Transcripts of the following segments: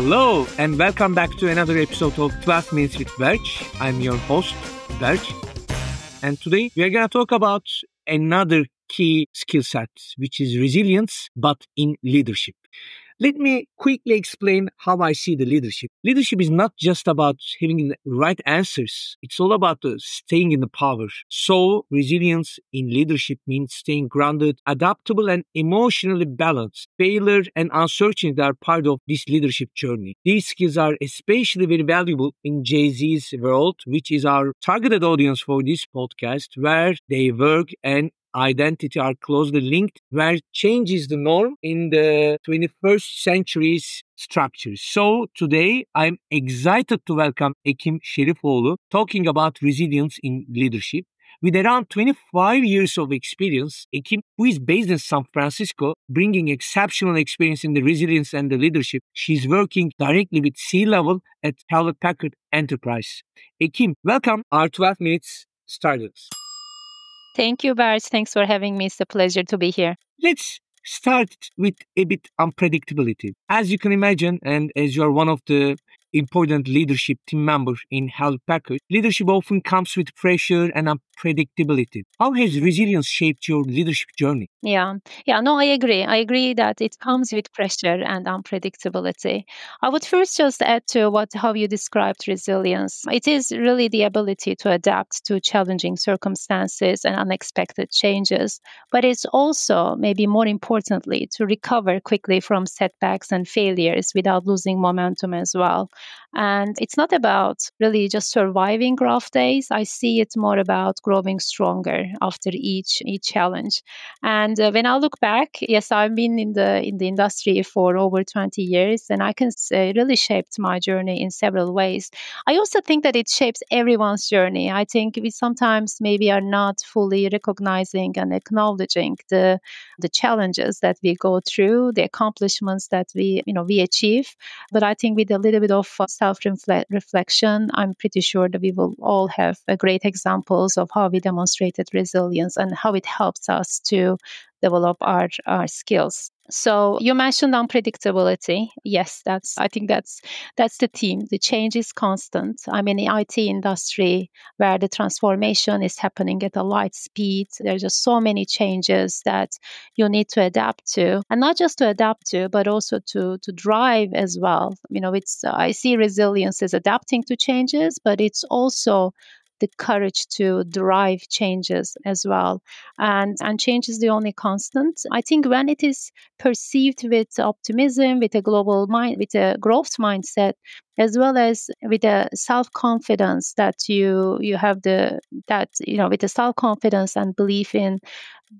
Hello, and welcome back to another episode of 12 Minutes with Berc. I'm your host, Berc. And today we are going to talk about another key skill set, which is resilience, but in leadership. Let me quickly explain how I see the leadership. Leadership is not just about having the right answers. It's all about staying in the power. So resilience in leadership means staying grounded, adaptable, and emotionally balanced. Failure and uncertainty are part of this leadership journey. These skills are especially very valuable in Jay-Z's world, which is our targeted audience for this podcast, where they work and identity are closely linked, where change is the norm in the 21st century's structures. So today I'm excited to welcome Ekim Serifoglu talking about resilience in leadership. With around 25 years of experience, Ekim, who is based in San Francisco, bringing exceptional experience in the resilience and the leadership, she's working directly with C-level at Hewlett Packard Enterprise. Ekim, welcome. Our 12 minutes started. Thank you, Berc. Thanks for having me. It's a pleasure to be here. Let's start with a bit unpredictability. As you can imagine, and as you are one of the important leadership team members in Hewlett Packard, leadership often comes with pressure and unpredictability. How has resilience shaped your leadership journey? No, I agree. I agree that it comes with pressure and unpredictability. I would first just add to how you described resilience. It is really the ability to adapt to challenging circumstances and unexpected changes, but it's also, maybe more importantly, to recover quickly from setbacks and failures without losing momentum as well. And it's not about really just surviving rough days. I see it more about growing stronger after each challenge. And when I look back, yes, I've been in the industry for over 20 years, and I can say it really shaped my journey in several ways. I also think that it shapes everyone's journey. I think we sometimes maybe are not fully recognizing and acknowledging the challenges that we go through, the accomplishments that we achieve. But I think with a little bit of self-reflection, I'm pretty sure that we will all have great examples of how we demonstrated resilience and how it helps us to develop our skills. So you mentioned unpredictability. Yes, I think that's the theme. The change is constant. I'm in the IT industry where the transformation is happening at a light speed. There's just so many changes that you need to adapt to, and not just to adapt to, but also to drive as well. I see resilience as adapting to changes, but it's also the courage to drive changes as well. And change is the only constant. I think when it is perceived with optimism, with a global mind, with a growth mindset, as well as with a self-confidence that you have with the self-confidence and belief in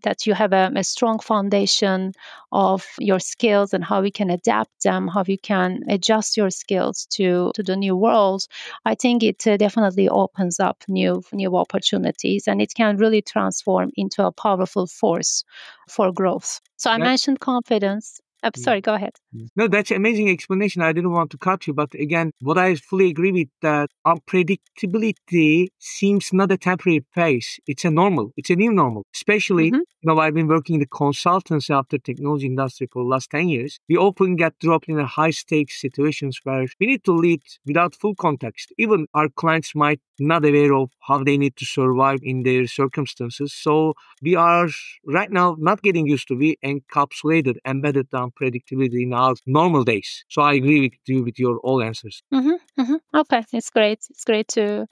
that you have a strong foundation of your skills and how you can adapt them, how you can adjust your skills to the new world. I think it definitely opens up new opportunities, and it can really transform into a powerful force for growth. So I mentioned confidence. Sorry, go ahead. No, that's an amazing explanation. I didn't want to cut you, but again, what I fully agree with that unpredictability seems not a temporary phase. It's a new normal. Especially, I've been working in the consultancy after technology industry for the last 10 years. We often get dropped in a high stakes situations where we need to lead without full context. Even our clients might not aware of how they need to survive in their circumstances. So we are right now not getting used to, we encapsulated, embedded the unpredictability in our normal days. So I agree with you with your all answers. Okay, it's great. It's great to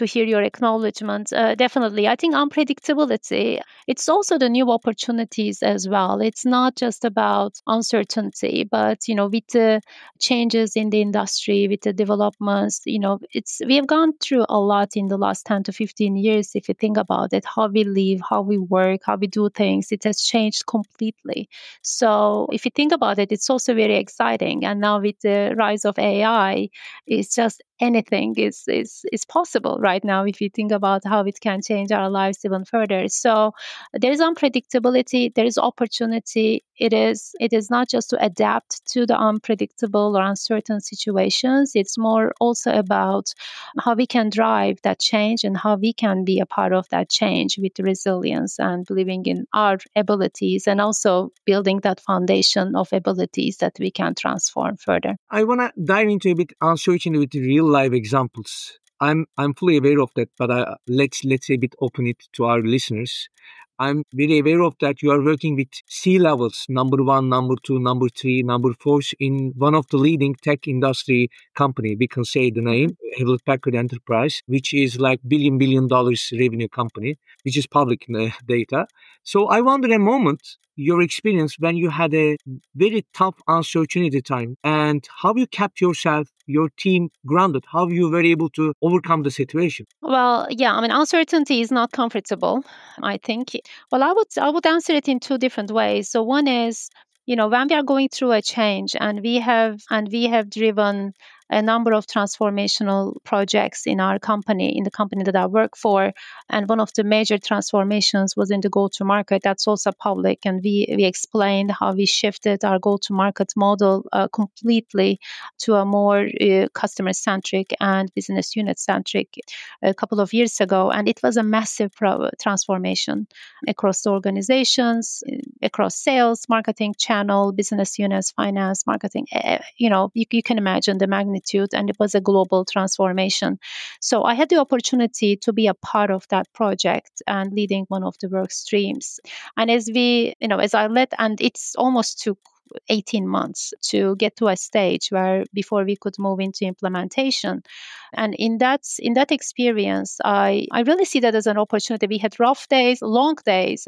hear your acknowledgement. Definitely, I think unpredictability, it's also the new opportunities as well. It's not just about uncertainty, but with the changes in the industry, with the developments, we have gone through a lot in the last 10 to 15 years. If you think about it, how we live, how we work, how we do things, it has changed completely. So if you think about it, it's also very exciting. And now with the rise of AI, it's just anything is possible right now if you think about how it can change our lives even further. So there is unpredictability, there is opportunity. it is not just to adapt to the unpredictable or uncertain situations. It's more also about how we can drive that change and how we can be a part of that change with resilience and believing in our abilities and also building that foundation of abilities that we can transform further. I want to dive into a bit uncertainty with real life examples. I'm fully aware of that, but let's say a bit open it to our listeners. I'm very aware of that you are working with C-levels, number one, number two, number three, number four in one of the leading tech industry company. We can say the name, Hewlett Packard Enterprise, which is like billion dollars revenue company, which is public data. So I wonder a moment, your experience when you had a very tough uncertainty time and how you kept yourself, your team grounded, how you were able to overcome the situation. Well, yeah, I mean, uncertainty is not comfortable, I think. Well, I would answer it in two different ways. So one is, when we are going through a change and we have driven a number of transformational projects in our company, in the company that I work for, and one of the major transformations was in the go-to-market. That's also public, and we explained how we shifted our go-to-market model completely to a more customer-centric and business unit-centric a couple of years ago, and it was a massive transformation across the organizations, across sales, marketing, channel, business units, finance, marketing. You can imagine the magnitude, and it was a global transformation. So I had the opportunity to be a part of that project and leading one of the work streams. And as I led, and it's almost took 18 months to get to a stage where before we could move into implementation. And in that experience, I really see that as an opportunity. We had rough days, long days,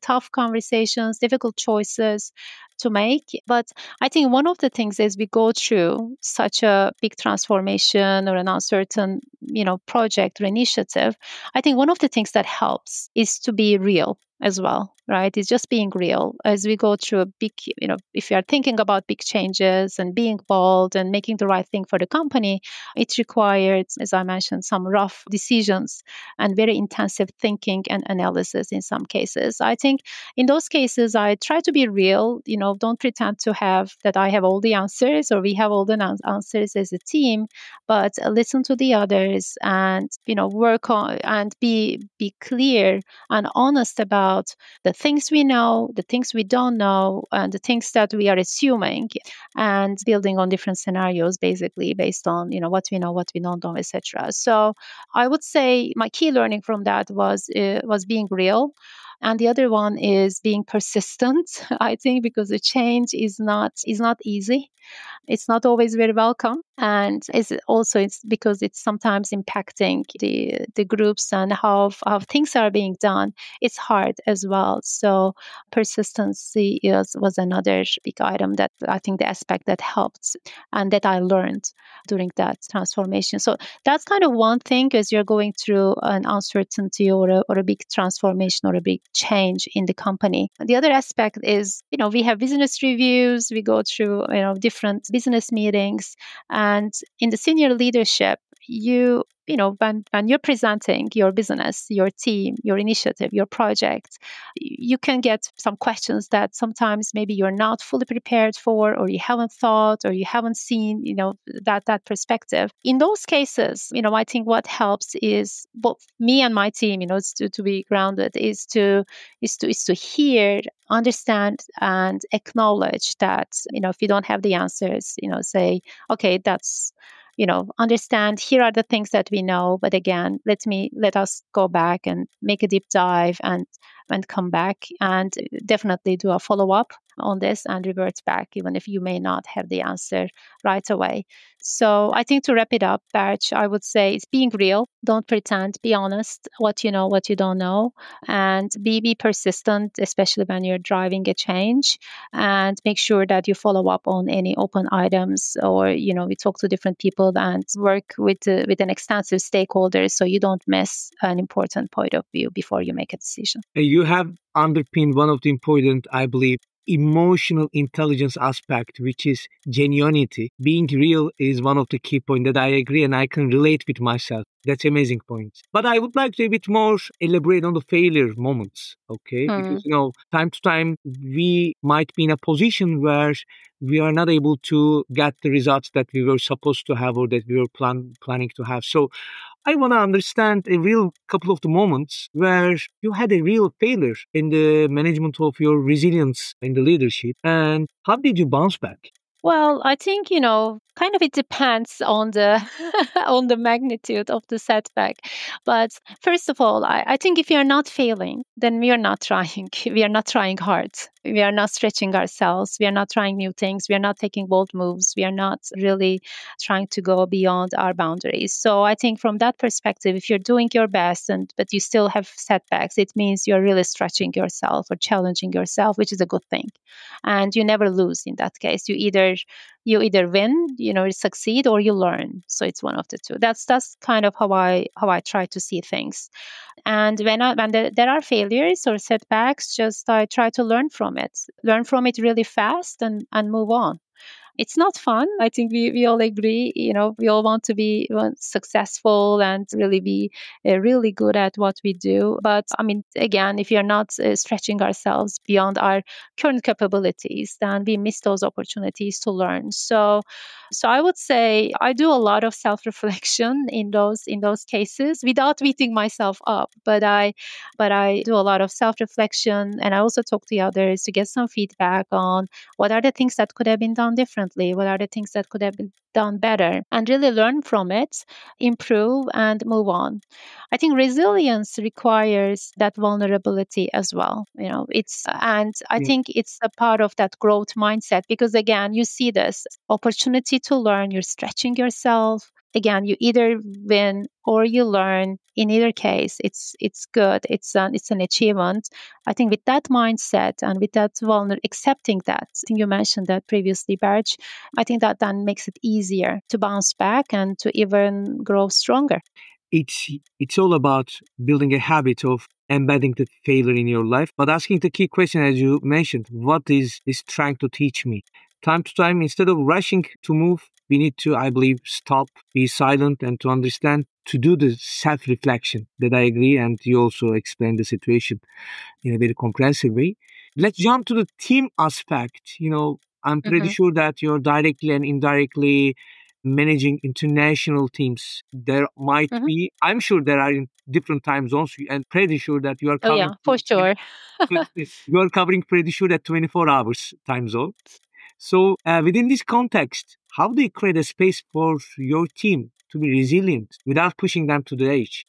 tough conversations, difficult choices to make. But I think one of the things as we go through such a big transformation or an uncertain, project or initiative, I think one of the things that helps is to be real as well, right? It's just being real as we go through a big, if you are thinking about big changes and being bold and making the right thing for the company, it required, as I mentioned, some rough decisions and very intensive thinking and analysis in some cases. I think in those cases, I try to be real, don't pretend to have that I have all the answers or we have all the answers as a team, but listen to the others and, work on and be clear and honest about the things we know, the things we don't know, and the things that we are assuming, and building on different scenarios, basically based on what we know, what we don't know, etc. So I would say my key learning from that was being real. And the other one is being persistent, I think, because the change is not easy. It's not always very welcome. And it's because it's sometimes impacting the groups and how things are being done. It's hard as well. So persistency was another big item that I think the aspect that helped and that I learned during that transformation. So that's kind of one thing as you're going through an uncertainty or a big transformation or a big change in the company. The other aspect is, we have business reviews, we go through, different business meetings, and in the senior leadership, when you're presenting your business, your team, your initiative, your project, you can get some questions that sometimes maybe you're not fully prepared for, or you haven't thought, or you haven't seen, that perspective. In those cases, I think what helps is both me and my team, to be grounded, is to hear, understand, and acknowledge that, if you don't have the answers, say, okay, that's, understand, here are the things that we know, but again, let us go back and make a deep dive and come back and definitely do a follow-up on this and revert back, even if you may not have the answer right away. So I think to wrap it up, Berc, I would say it's being real. Don't pretend, be honest, what you know, what you don't know, and be persistent, especially when you're driving a change, and make sure that you follow up on any open items, or, we talk to different people and work with an extensive stakeholders so you don't miss an important point of view before you make a decision. You have underpinned one of the important, I believe, emotional intelligence aspect, which is genuinity. Being real is one of the key points that I agree and I can relate with myself. That's amazing point. But I would like to a bit more elaborate on the failure moments, okay? Hmm. Because, time to time, we might be in a position where we are not able to get the results that we were supposed to have or that we were planning to have. So I want to understand a real couple of the moments where you had a real failure in the management of your resilience in the leadership, and how did you bounce back? Well, I think, kind of it depends on the on the magnitude of the setback. But first of all, I think if you're not failing, then we are not trying. We are not trying hard. We are not stretching ourselves. We are not trying new things. We are not taking bold moves. We are not really trying to go beyond our boundaries. So I think from that perspective, if you're doing your best and but you still have setbacks, it means you're really stretching yourself or challenging yourself, which is a good thing. And you never lose in that case. You either win, succeed, or you learn. So it's one of the two. That's kind of how I try to see things. And when there are failures or setbacks, just I try to learn from it really fast, and move on. It's not fun. I think we all agree, we all want to be successful and really be really good at what we do. But I mean, again, if you're not stretching ourselves beyond our current capabilities, then we miss those opportunities to learn. So I would say I do a lot of self-reflection in those cases without beating myself up. But I do a lot of self-reflection, and I also talk to others to get some feedback on what are the things that could have been done differently? What are the things that could have been done better? And really learn from it, improve, and move on. I think resilience requires that vulnerability as well. And I Yeah. think it's a part of that growth mindset because, again, you see this opportunity to learn, you're stretching yourself. Again, you either win or you learn. In either case, it's good. It's an achievement. I think with that mindset and with that accepting that, I think you mentioned that previously, Barge, I think that then makes it easier to bounce back and to even grow stronger. It's all about building a habit of embedding the failure in your life, but asking the key question as you mentioned, what is this trying to teach me? Time to time, instead of rushing to move, we need to, I believe, stop, be silent, and to understand, to do the self-reflection. That I agree, and you also explained the situation in a very comprehensive way. Let's jump to the team aspect. I'm pretty Hmm. sure that you're directly and indirectly managing international teams. There might Hmm. be, I'm sure there are in different time zones, and pretty sure that you are Oh, covering, yeah, for sure. you are covering pretty sure that 24 hours time zone. So within this context, how do you create a space for your team to be resilient without pushing them to the edge?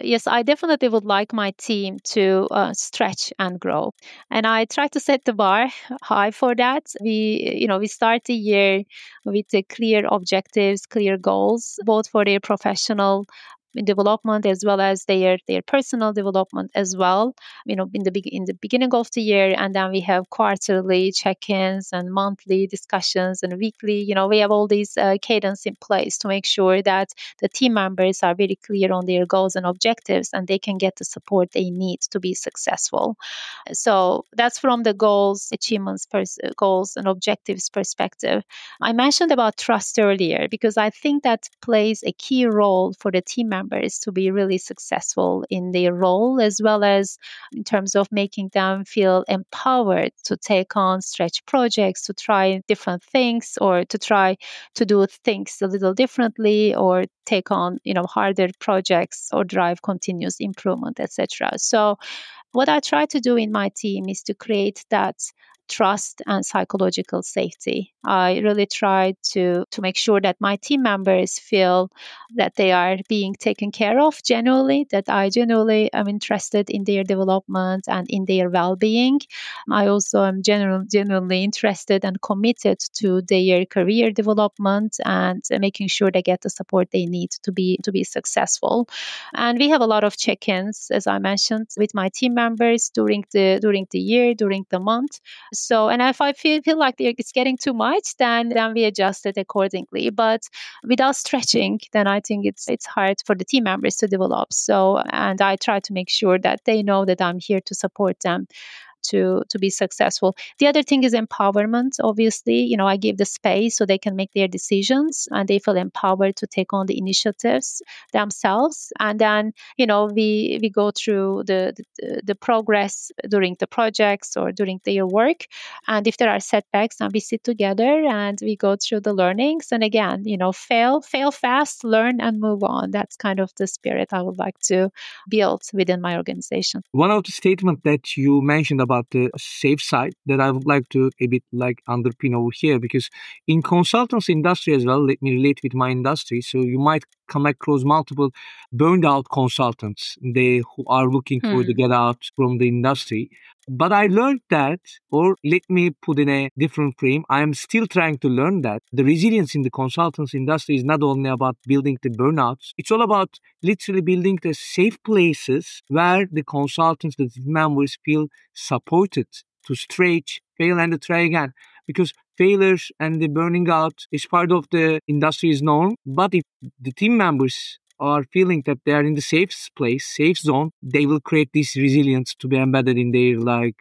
Yes, I definitely would like my team to stretch and grow, and I try to set the bar high for that. We start the year with clear objectives, clear goals, both for their professional development as well as their personal development as well. In the beginning of the year, and then we have quarterly check-ins and monthly discussions and weekly. We have all these cadence in place to make sure that the team members are very clear on their goals and objectives and they can get the support they need to be successful. So that's from the goals and objectives perspective. I mentioned about trust earlier because I think that plays a key role for the team members to be really successful in their role, as well as in terms of making them feel empowered to take on stretch projects, to try different things, or to try to do things a little differently, or take on harder projects, or drive continuous improvement, etc. So what I try to do in my team is to create that trust and psychological safety. I really try to make sure that my team members feel that they are being taken care of genuinely, that I genuinely am interested in their development and in their well-being. I also am genuinely interested and committed to their career development and making sure they get the support they need to be successful. And we have a lot of check-ins, as I mentioned, with my team members during the year, during the month. So, and if I feel like it's getting too much, then we adjust it accordingly. But without stretching, then I think it's hard for the team members to develop. So, and I try to make sure that they know that I'm here to support them to be successful. The other thing is empowerment. Obviously, I give the space so they can make their decisions and they feel empowered to take on the initiatives themselves. And then, we go through the progress during the projects or during their work. And if there are setbacks, then we sit together and we go through the learnings. And again, fail fast, learn and move on. That's kind of the spirit I would like to build within my organization. One of the statements that you mentioned about the safe side that I would like to a bit like underpin over here, because in consultancy industry as well, let me relate with my industry. So you might come across multiple burned out consultants, they who are looking for the get out from the industry. But I learned that, or let me put in a different frame, I am still trying to learn that the resilience in the consultancy industry is not only about building the burnouts, it's all about literally building the safe places where the consultants, the team members feel supported to stretch, fail, and to try again. Because failures and the burning out is part of the industry's norm. But if the team members are feeling that they are in the safe place, safe zone, they will create this resilience to be embedded in their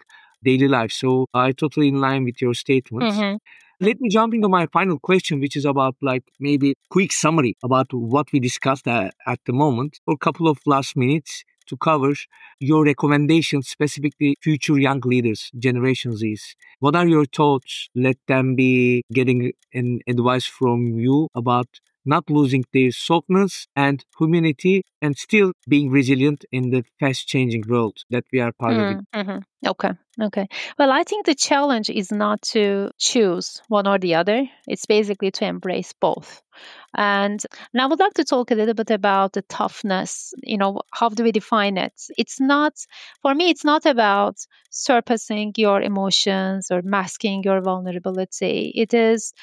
daily life. So I totally in line with your statements. Let me jump into my final question, which is about maybe quick summary about what we discussed at the moment, or a couple of last minutes to cover your recommendations, specifically future young leaders, Generation Zs. What are your thoughts? Let them be getting an advice from you about not losing their softness and humanity and still being resilient in the fast-changing world that we are part of it. Okay. Well, I think the challenge is not to choose one or the other. It's basically to embrace both. And I would like to talk a little bit about the toughness. How do we define it? For me, it's not about surpassing your emotions or masking your vulnerability. It is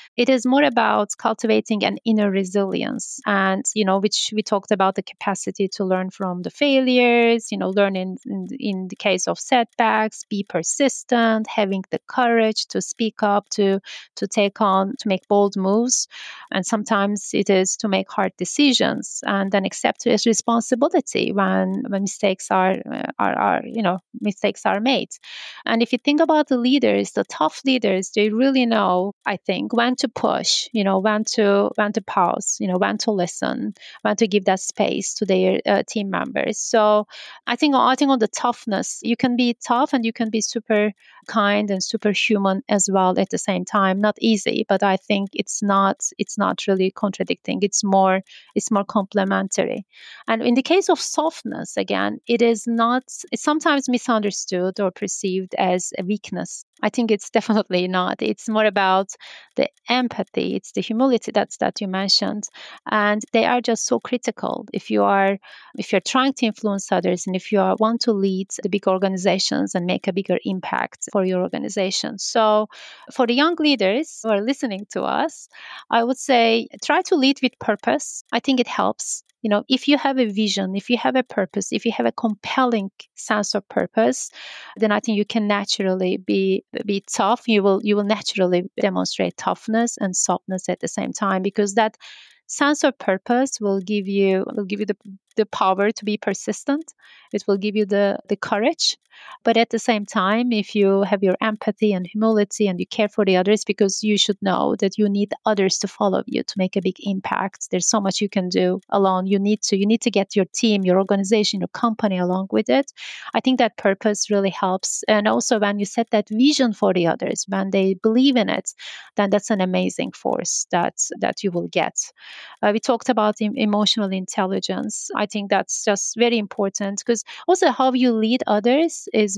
more about cultivating an inner resilience, and which we talked about, the capacity to learn from the failures, learn in the case of setbacks, be persistent, having the courage to speak up, to make bold moves. And sometimes it is to make hard decisions and then accept responsibility when mistakes are made. And if you think about the leaders, the tough leaders, they really know, I think, when to push, when to pause, when to listen, when to give that space to their team members. So I think on the toughness, you can be tough and you can be super kind and super human as well at the same time. Not easy, but I think it's not really contradicting. It's more complementary. And in the case of softness, again, it's sometimes misunderstood or perceived as a weakness. I think it's definitely not. It's more about the empathy. It's the humility that you mentioned, and they are just so critical. If you're trying to influence others, and if you want to lead the big organizations and make a bigger impact for your organization. So, for the young leaders who are listening to us, I would say try to lead with purpose. I think it helps. If you have a vision, if you have a purpose, if you have a compelling sense of purpose, then I think you can naturally be tough. You will naturally demonstrate toughness and softness at the same time, because that sense of purpose will give you the power to be persistent. It will give you the courage. But at the same time, if you have your empathy and humility and you care for the others, because you should know that you need others to follow you to make a big impact. There's so much you can do alone. You need to get your team, your organization, your company along with it. I think that purpose really helps. And also when you set that vision for the others, when they believe in it, then that's an amazing force that you will get. We talked about emotional intelligence. I think that's just very important, because also how you lead others is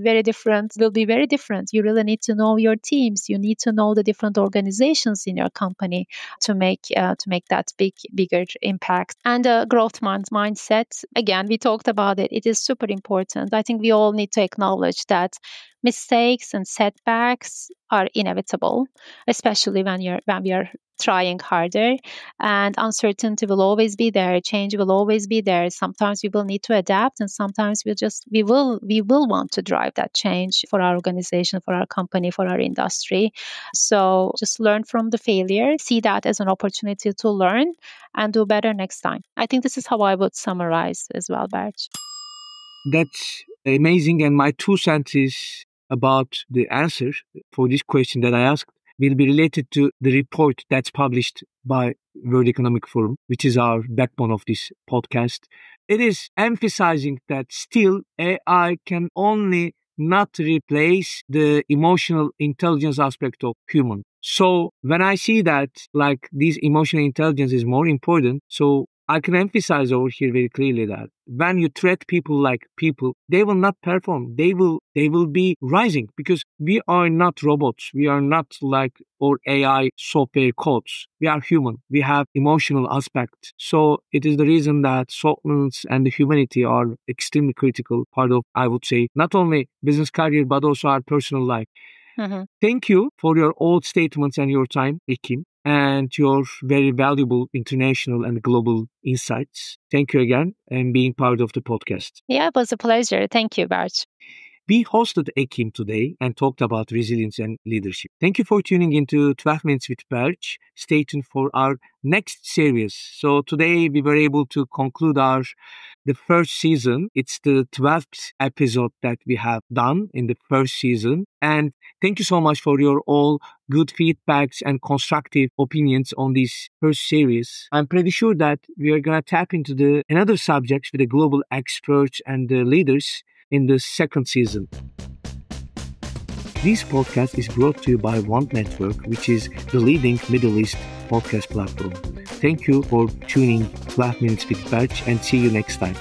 will be very different. You really need to know your teams. You need to know the different organizations in your company to make that bigger impact. And growth mindset, again, we talked about it. It is super important. I think we all need to acknowledge that mistakes and setbacks are inevitable, especially when we are trying harder, and uncertainty will always be there. Change will always be there. Sometimes we will need to adapt, and sometimes we will want to drive that change for our organization, for our company, for our industry. So just learn from the failure, see that as an opportunity to learn and do better next time. I think this is how I would summarize as well, Berc. That's amazing. And my 2 cents is about the answer for this question that I asked will be related to the report that's published by World Economic Forum, which is our backbone of this podcast. It is emphasizing that still AI can only not replace the emotional intelligence aspect of human. So when I see that like this emotional intelligence is more important, so I can emphasize over here very clearly that when you treat people like people, they will not perform. They will be rising because we are not robots. We are not like or AI software codes. We are human. We have emotional aspect. So it is the reason that softness and the humanity are extremely critical part of, I would say, not only business career, but also our personal life. Mm-hmm. Thank you for your old statements and your time, Ekim, and your very valuable international and global insights. Thank you again and being part of the podcast. Yeah, it was a pleasure. Thank you, Berc. We hosted Ekim today and talked about resilience and leadership. Thank you for tuning into 12 Minutes with Berc. Stay tuned for our next series. So today we were able to conclude the first season. It's the 12th episode that we have done in the first season. And thank you so much for your all good feedbacks and constructive opinions on this first series. I'm pretty sure that we are going to tap into another subjects with the global experts and the leaders in the second season. This podcast is brought to you by One Network, which is the leading Middle East podcast platform. Thank you for tuning 12 Minutes with Berc and see you next time.